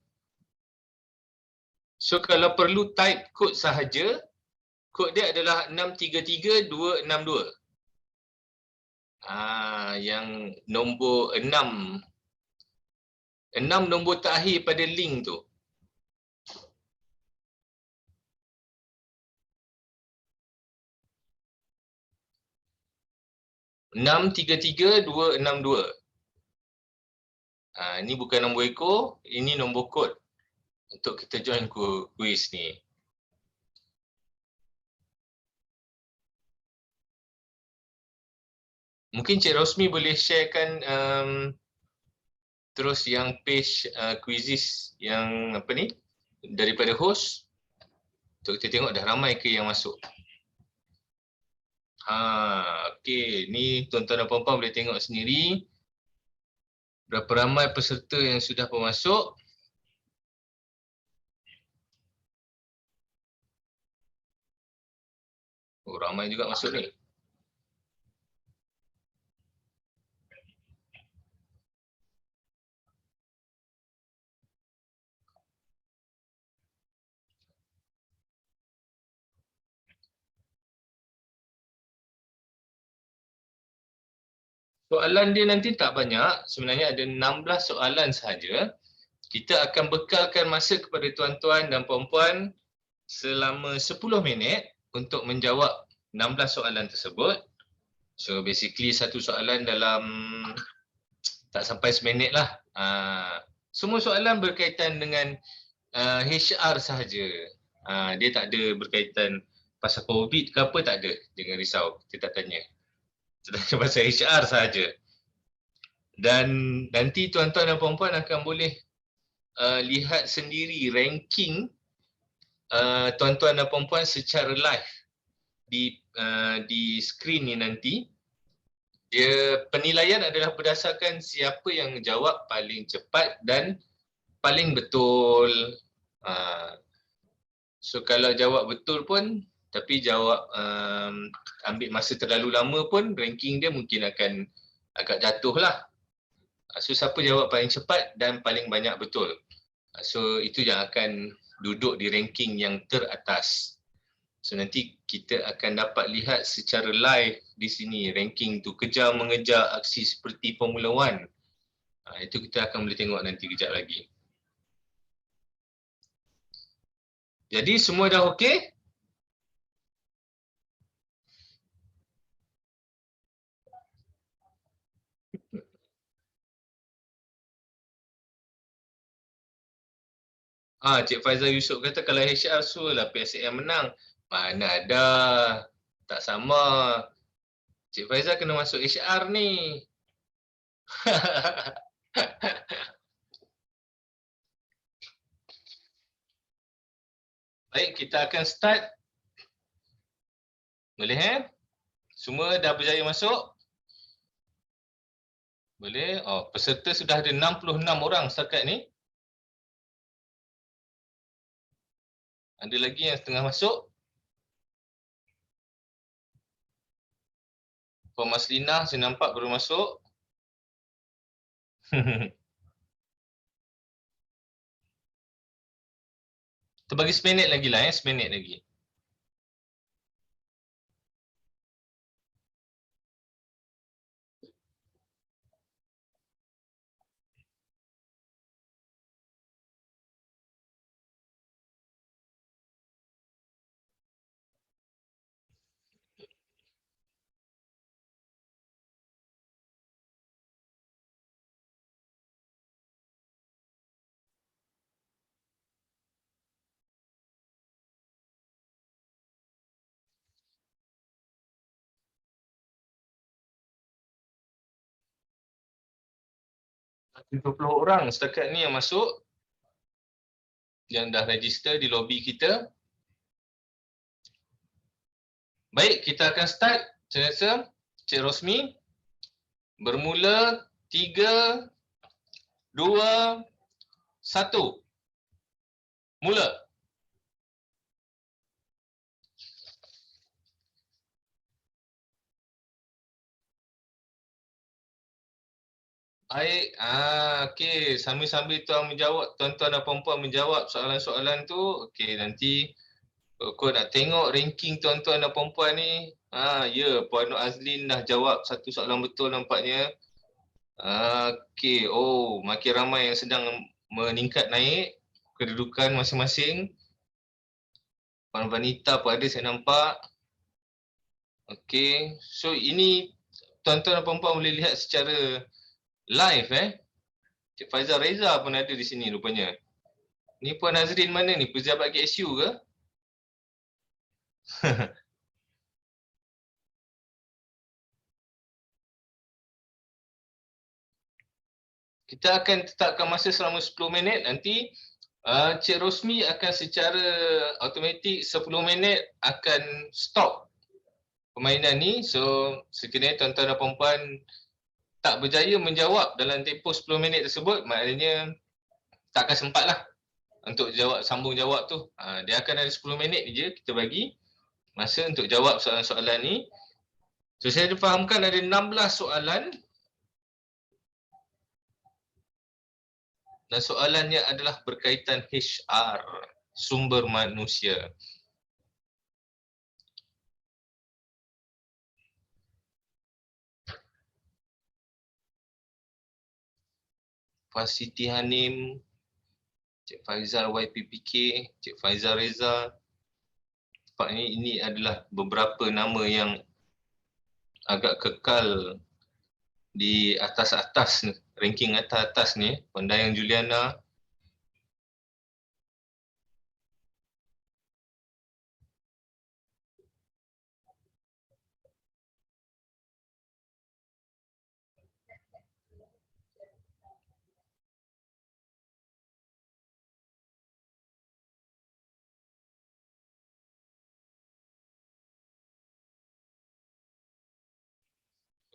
So kalau perlu type kod sahaja, kod dia adalah 633262. Yang nombor 6. 6 nombor terakhir pada link tu. Enam tiga tiga 262. Ini bukan nombor ekor, ini nombor kod untuk kita join kuis ni. Mungkin Cik Rosmi boleh sharekan terus yang page Quizizz yang daripada host untuk kita tengok dah ramai ke yang masuk. Okey, ni tuan-tuan dan puan-puan boleh tengok sendiri berapa ramai peserta yang sudah pun masuk. Oh, ramai juga masuk ni. Soalan dia nanti tak banyak, sebenarnya ada 16 soalan sahaja. Kita akan bekalkan masa kepada tuan-tuan dan puan-puan selama 10 minit untuk menjawab 16 soalan tersebut. So basically satu soalan dalam tak sampai seminit lah. Semua soalan berkaitan dengan HR sahaja. Dia tak ada berkaitan pasal COVID ke apa, tak ada. Jangan risau, kita tak tanya. Kita tanya pasal HR sahaja. Dan nanti tuan-tuan dan puan-puan akan boleh lihat sendiri ranking tuan-tuan dan puan-puan secara live di skrin ni nanti. Dia penilaian adalah berdasarkan siapa yang jawab paling cepat dan paling betul. So kalau jawab betul pun tapi jawab ambil masa terlalu lama pun, ranking dia mungkin akan agak jatuh lah. So siapa jawab paling cepat dan paling banyak betul, so itu yang akan duduk di ranking yang teratas. So nanti kita akan dapat lihat secara live di sini ranking tu, kejar mengejar aksi seperti Formula One. Itu kita akan boleh tengok nanti kejap lagi. Jadi semua dah okey? Cik Faizal Yusof kata kalau HR suruh lah PSM menang. Mana ada. Tak sama. Cik Faizal kena masuk HR ni. Baik, kita akan start. Boleh Semua dah berjaya masuk? Boleh. Peserta sudah ada 66 orang setakat ni. Ada lagi yang setengah masuk. Puan Maslina saya nampak baru masuk. Kita bagi seminit lagi lah seminit lagi. Ada 20 orang setakat ni yang masuk, yang dah register di lobi kita. Baik, kita akan start. Saya rasa Cik Rosmi, bermula 3, 2, 1. Mula. Baik, okey, sambil-sambil tuan-tuan dan puan-puan menjawab soalan-soalan tu, okey, nanti aku nak tengok ranking tuan-tuan dan puan-puan ni. Ya, Puan Nur Azlin dah jawab satu soalan betul nampaknya. Okey, makin ramai yang sedang meningkat naik kedudukan masing-masing. Puan Vanita pun ada saya nampak. Okey, so ini tuan-tuan dan puan-puan boleh lihat secara live Cik Faizal Reza pun ada di sini rupanya. Ni Puan Nazrin mana ni? Pejabat KSU ke? Kita akan tetapkan masa selama 10 minit. Nanti Cik Rosmi akan secara automatik 10 minit akan stop permainan ni. So sekiranya tuan-tuan dan puan-puan tak berjaya menjawab dalam tempoh 10 minit tersebut, maknanya tak akan sempat lah untuk sambung jawab tu. Dia akan ada 10 minit je kita bagi masa untuk jawab soalan-soalan ni. So saya fahamkan ada 16 soalan. Dan soalannya adalah berkaitan HR, sumber manusia. Siti Hanim, Cik Faizal YPPK, Cik Faizal Reza. Nampaknya ini adalah beberapa nama yang agak kekal di atas-atas, ranking atas-atas ni. Puan Dayang Juliana.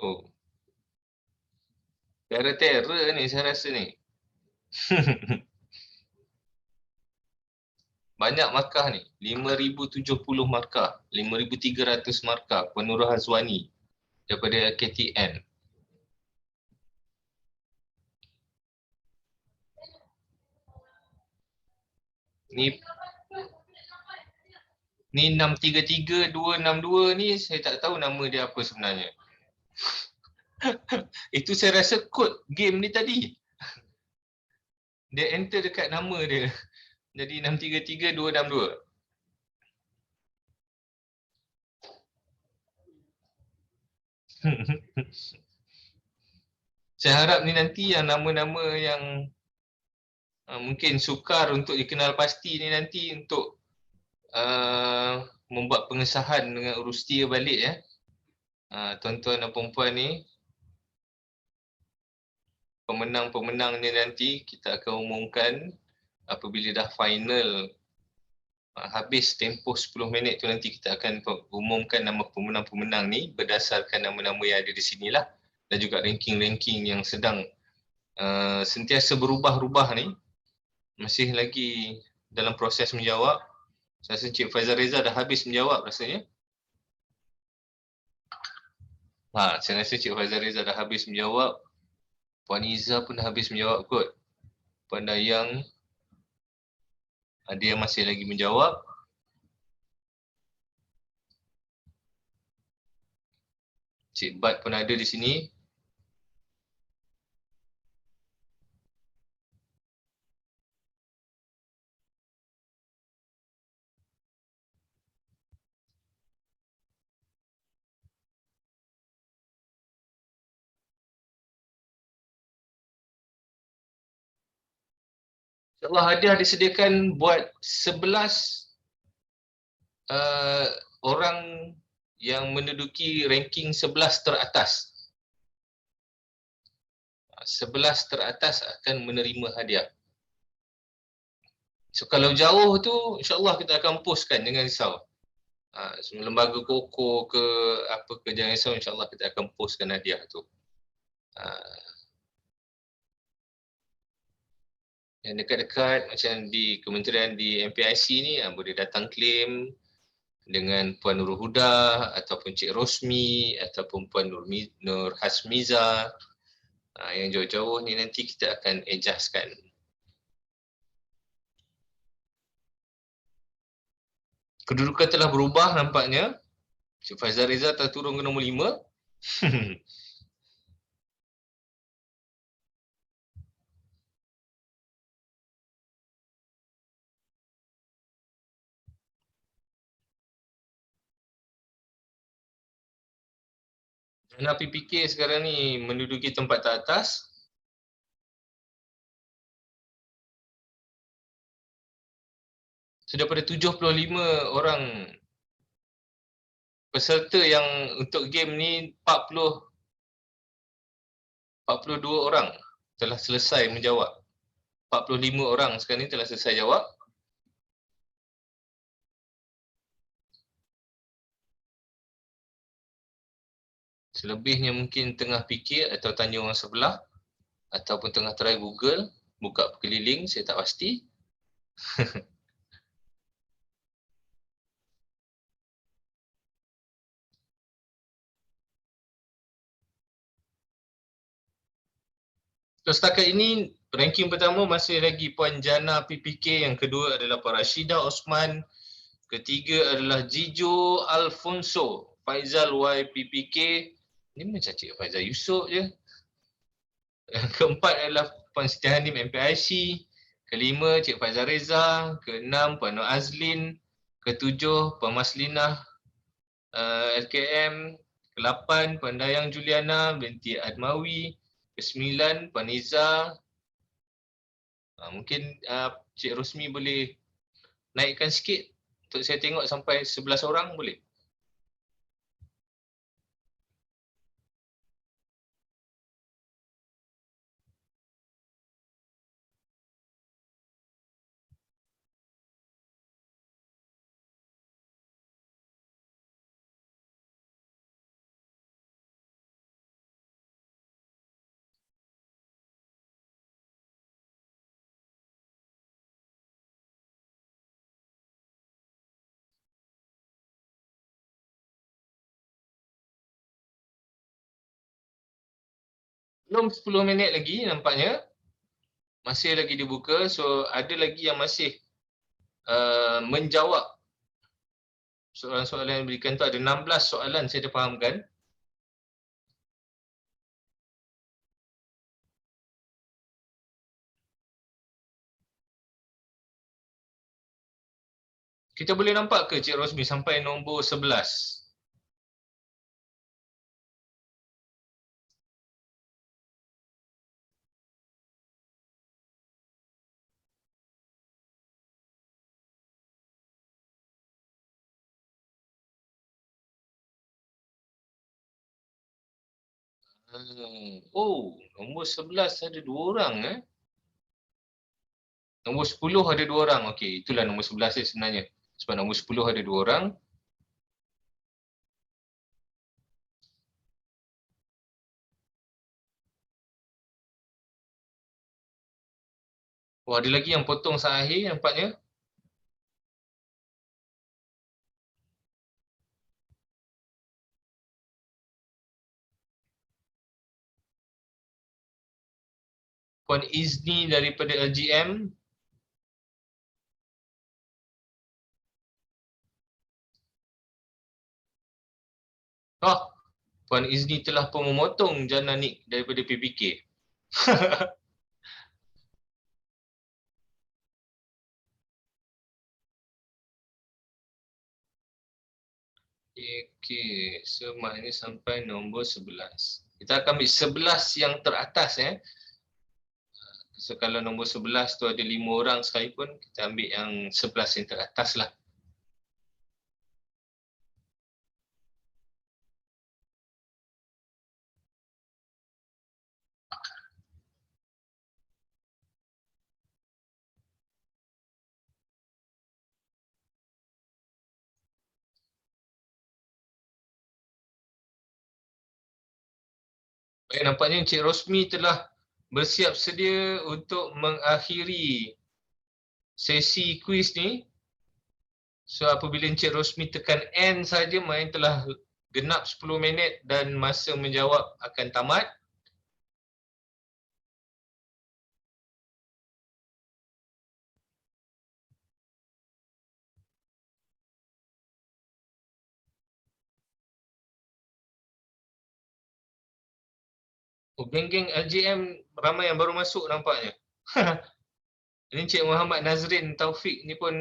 Oh, terror ni saya rasa ni. Banyak markah ni, 5,070 markah, 5,300 markah Puan Nurul Hazwani daripada KTN. Ni 633,262 ni saya tak tahu nama dia apa sebenarnya. Itu saya rasa kod game ni tadi. Dia enter dekat nama dia. Jadi 633,262. Saya harap ni nanti yang nama-nama yang mungkin sukar untuk dikenal pasti ni nanti untuk membuat pengesahan dengan urus dia balik ya. Tuan-tuan dan puan-puan ni, pemenang-pemenang ni nanti kita akan umumkan apabila dah final. Habis tempoh 10 minit tu nanti kita akan umumkan nama pemenang-pemenang ni berdasarkan nama-nama yang ada di sinilah, dan juga ranking-ranking yang sedang sentiasa berubah-ubah ni. Masih lagi dalam proses menjawab. Saya rasa Cik Faizal Reza dah habis menjawab rasanya. Saya rasa Cik Faizal Reza dah habis menjawab. Puan Iza pun dah habis menjawab kot. Puan Dayang ada yang masih lagi menjawab. Cik Bat pun ada di sini. InsyaAllah hadiah disediakan buat 11 orang yang menduduki ranking 11 teratas. 11 teratas akan menerima hadiah. So kalau jauh tu insyaAllah kita akan postkan, jangan risau. Lembaga Koko ke apa ke, jangan risau, insyaAllah kita akan postkan hadiah tu. Yang dekat-dekat macam di kementerian di MPIC ni boleh datang claim dengan Puan Nurul Huda ataupun Cik Rosmi ataupun Puan Nur Hasmiza. Yang jauh-jauh ni nanti kita akan adjustkan. Kedudukan telah berubah nampaknya. Cik Faizal Reza telah turun ke nombor 5. Jana PPK sekarang ni menduduki tempat teratas. So daripada 75 orang peserta yang untuk game ni, 42 orang telah selesai menjawab. 45 orang sekarang ni telah selesai jawab. Selebihnya mungkin tengah fikir atau tanya orang sebelah ataupun tengah try Google, buka berkeliling, saya tak pasti. So setakat ini ranking pertama masih lagi Puan Jana PPK, yang kedua adalah Puan Rashida Osman, ketiga adalah Jijo Alfonso Faizal YPPK. Ni macam Cik Faizal Yusof je. Yang keempat adalah Puan Siti Hanim MPIC, kelima Cik Faizal Reza, keenam Puan Nur Azlin, ketujuh Puan Maslinah LKM, ke-8 Puan Dayang Juliana binti Admawi, ke-9 Puan Iza. Mungkin Cik Rosmi boleh naikkan sikit untuk saya tengok sampai 11 orang boleh? Belum 10 minit lagi nampaknya. Masih lagi dibuka. So ada lagi yang masih menjawab soalan-soalan yang diberikan tu. Ada 16 soalan saya dah fahamkan. Kita boleh nampak ke Cik Rosmi sampai nombor 11? Oh, nombor 11 ada 2 orang Nombor 10 ada 2 orang. Okey, itulah nombor 11 dia sebenarnya. Sebab nombor 10 ada 2 orang. Oh, ada lagi yang potong saat akhir nampaknya. Puan Izni daripada LGM. Oh, Puan Izni telah pun memotong Jana Nik daripada PPK. Okey, so maknanya sampai nombor 11. Kita akan ambil 11 yang teratas So kalau nombor 11 tu ada 5 orang sekalipun, kita ambil yang 11 yang teratas lah. Baik, nampaknya Encik Rosmi telah bersiap sedia untuk mengakhiri sesi kuis ni. So apabila Encik Rosmi tekan end saja, maknanya telah genap 10 minit dan masa menjawab akan tamat. Oh, geng-geng LJM ramai yang baru masuk nampaknya. Ini Encik Muhammad Nazrin Taufik ni pun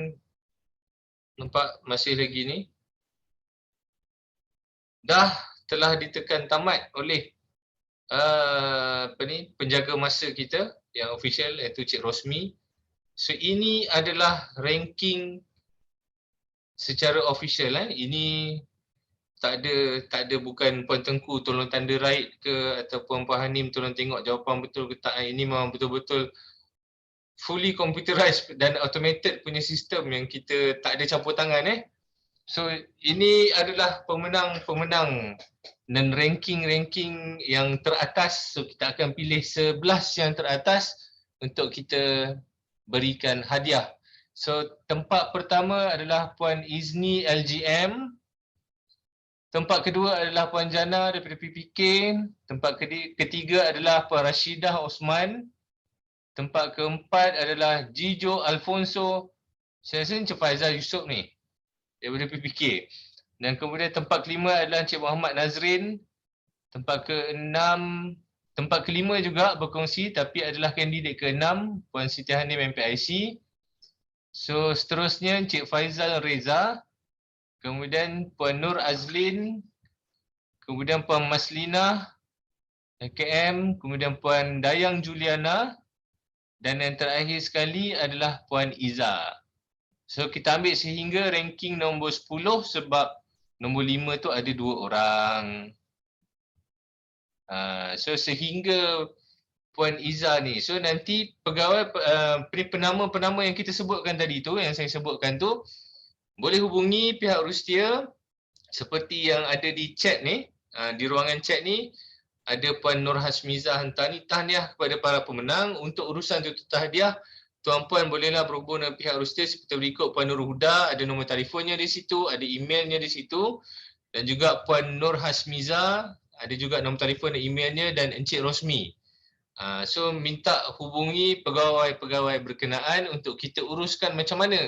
nampak masih lagi ni. Dah telah ditekan tamat oleh penjaga masa kita yang official iaitu Cik Rosmi. So ini adalah ranking secara official Ini tak ada bukan Puan Tengku tolong tanda right ke ataupun Puan Hanim tolong tengok jawapan betul ke tak. Ini memang betul-betul fully computerized dan automated punya sistem yang kita tak ada campur tangan So ini adalah pemenang-pemenang dan ranking-ranking yang teratas. So kita akan pilih 11 yang teratas untuk kita berikan hadiah. So tempat pertama adalah Puan Izni LGM. Tempat kedua adalah Puan Jana daripada PPK. Tempat ketiga adalah Puan Rashidah Osman. Tempat keempat adalah Jijo Alfonso. Saya rasa Encik Faizal Yusof ni daripada PPK. Dan kemudian tempat kelima adalah Encik Muhammad Nazrin. Tempat keenam Tempat kelima juga berkongsi tapi adalah kandidat ke-6 Puan Siti Hanim MPIC. So seterusnya Encik Faizal Reza, kemudian Puan Nur Azlin, kemudian Puan Maslina KM, kemudian Puan Dayang Juliana, dan yang terakhir sekali adalah Puan Iza. So kita ambil sehingga ranking nombor 10 sebab nombor 5 tu ada 2 orang. So sehingga Puan Iza ni. So nanti pegawai penama-penama yang kita sebutkan tadi tu, yang saya sebutkan tu, boleh hubungi pihak Rustia seperti yang ada di chat ni, di ruangan chat ni. Ada Puan Nur Hasmiza hantar ni tahniah kepada para pemenang. Untuk urusan tutup tahniah, tuan-puan bolehlah berhubung dengan pihak Rustia seperti berikut. Puan Nur Huda ada nombor telefonnya di situ, ada emailnya di situ, dan juga Puan Nur Hasmiza ada juga nombor telefon dan emailnya, dan Encik Rosmi. So minta hubungi pegawai-pegawai berkenaan untuk kita uruskan macam mana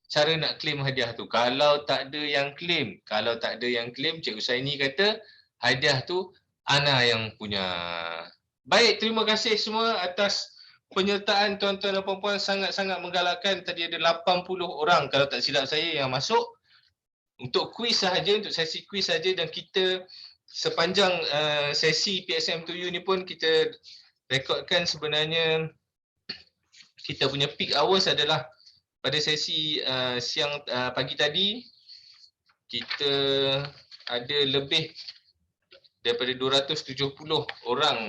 cara nak claim hadiah tu. Kalau tak ada yang claim, Cik Husaini kata hadiah tu Ana yang punya. Baik, terima kasih semua atas penyertaan tuan-tuan dan puan-puan, sangat-sangat menggalakkan. Tadi ada 80 orang kalau tak silap saya yang masuk untuk kuis sahaja, untuk sesi kuis saja, dan kita sepanjang sesi PSM2U ni pun kita rekodkan sebenarnya kita punya peak hours adalah pada sesi siang pagi tadi kita ada lebih daripada 270 orang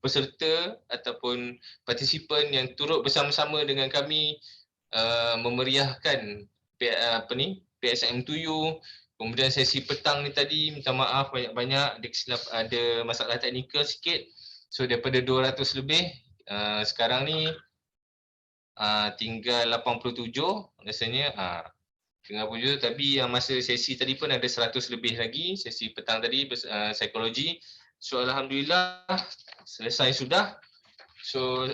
peserta ataupun partisipan yang turut bersama-sama dengan kami memeriahkan PSM2U. Kemudian sesi petang ni tadi, minta maaf banyak-banyak ada masalah teknikal sikit. So daripada 200 lebih, sekarang ni tinggal 87 rasanya. Tinggal 87, tapi yang masa sesi tadi pun ada 100 lebih lagi, sesi petang tadi psikologi. So alhamdulillah selesai sudah. So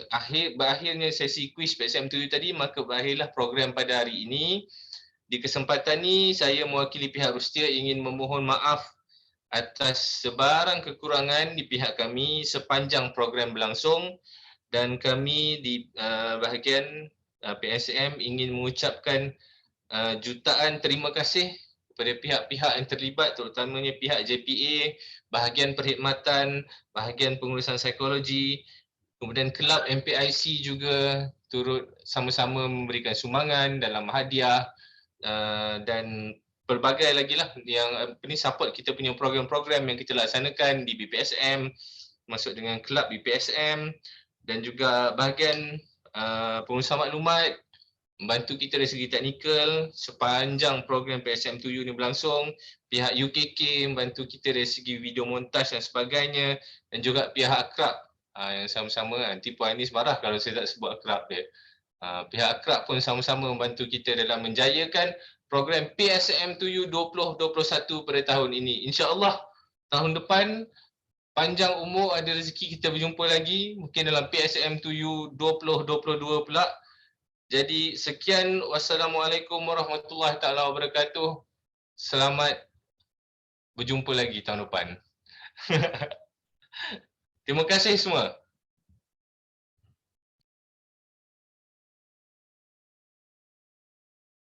berakhirnya sesi kuis PSM2U tadi, maka berakhirlah program pada hari ini. Di kesempatan ni saya mewakili pihak Rustia ingin memohon maaf atas sebarang kekurangan di pihak kami sepanjang program berlangsung, dan kami di bahagian PSM ingin mengucapkan jutaan terima kasih kepada pihak-pihak yang terlibat, terutamanya pihak JPA, bahagian perkhidmatan, bahagian pengurusan psikologi, kemudian kelab MPIC juga turut sama-sama memberikan sumbangan dalam hadiah, dan pelbagai lagi lah yang support kita punya program-program yang kita laksanakan di BPSM, masuk dengan kelab BPSM, dan juga bahagian pengurusan maklumat membantu kita dari segi teknikal sepanjang program PSM2U ni berlangsung. Pihak UKK membantu kita dari segi video montaj dan sebagainya, dan juga pihak akrab yang sama-sama. Nanti Puan Anis marah kalau saya tak sebut akrab dia. Pihak akrab pun sama-sama membantu kita dalam menjayakan program PSM2U 2021 pada tahun ini. InsyaAllah tahun depan panjang umur, ada rezeki kita berjumpa lagi, mungkin dalam PSM2U 2022 pula. Jadi sekian, wassalamualaikum warahmatullahi taala wabarakatuh. Selamat berjumpa lagi tahun depan. Terima kasih semua.